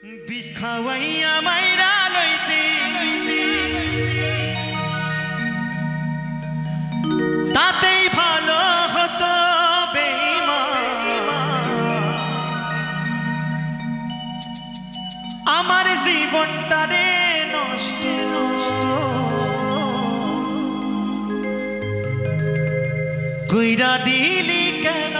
বিষ খাওয়াইয়া মাইরা লইতে তাতেই ভালো হতো বেঈমান আমার জীবনটারে নষ্ট কইরা দিলি কেন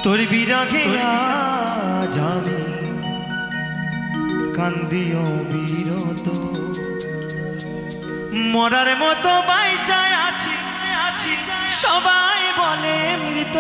তোর বিরহে আজ আমি কান্দি অবিরত মরার মতো বাইচায় আছি সবাই বলে মৃত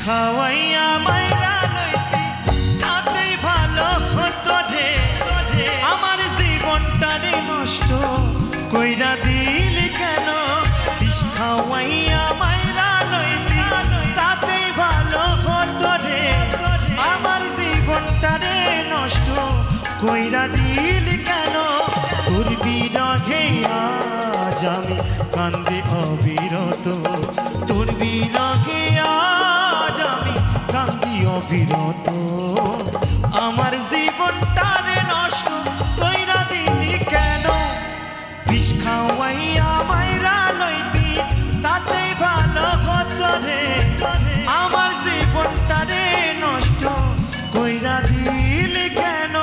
খাওয়াইয়া মাইরা লইতে তাতেই ভালো হতো রে আমার জীবনটারে নষ্ট কইরা দিলি কেন বিষ খাওয়াইয়া মাইরা লইতে তাতেই ভালো হতো রে আমার জীবনটারে নষ্ট কইরা দিলি কেন তোর বিরহে আজ আমি কান্দি অবিরত তোর বিরহে কান্দি অবিরত আমার জীবনটারে নষ্ট কইরা দিলি কেন বিষ খাওয়াইয়া মাইরা লইতি তাতেই ভালো হতো রে আমার জীবনটারে নষ্ট কইরা দিলি কেন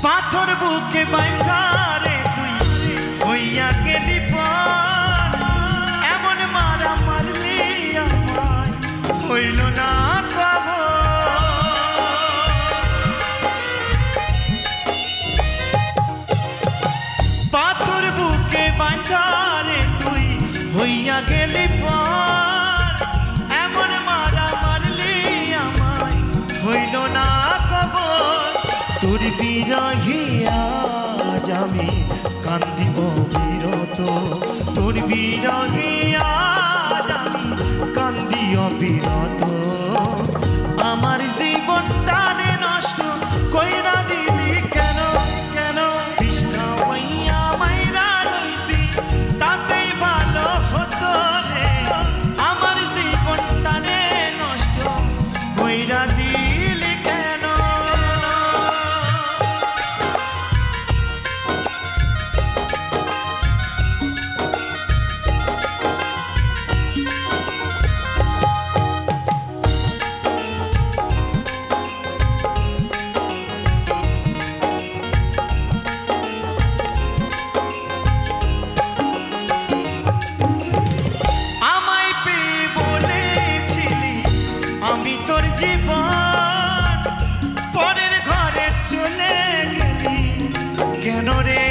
পাথর বুকে বাইন্ধা রে তুই হইয়া গেলি পার এমন মারা মারলি আমায় হইল না পাথর বুকে বাইন্ধা রে তুই হইয়া গেলি পার এমন মারা মারলি আমায় হইল না খবর তোর বিরহে আজ আমি কান্দি অবিরত তোর বিরহে আজ আমি কান্দি অবিরত আমার জীবনটারে নষ্ট কইরা দিলি কেন কেন বিষ খাওয়াইয়া মাইরা লইতি তাতেই ভালো হতো রে আমার জীবনটারে নষ্ট কইরা দিলি কেন আমি তোর জীবন পরের ঘরে চলে গেলি কেন রে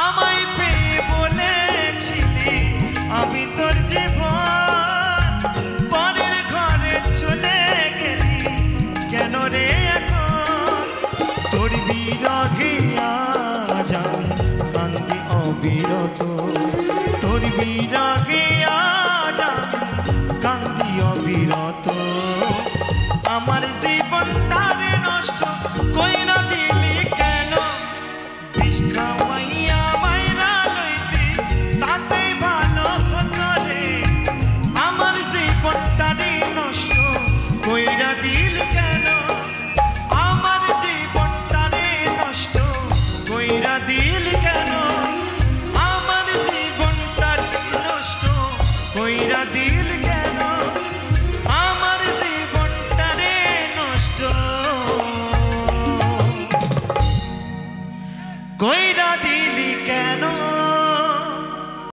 আমায় পেয়ে বলেছিলি আমি তোর জীবন পরের ঘরে চলে গেলি কেন রে তোর বিরহে আজ আমি কান্দি অবিরত তোর বিরহে আজ আমি কান্দি অবিরত আমার জীবনটারে নষ্ট কইরা দিলি কেন বিষ খাওয়াইয়া মাইরা লইতি তাতেই ভালো হতো রে আমার জীবন কইরা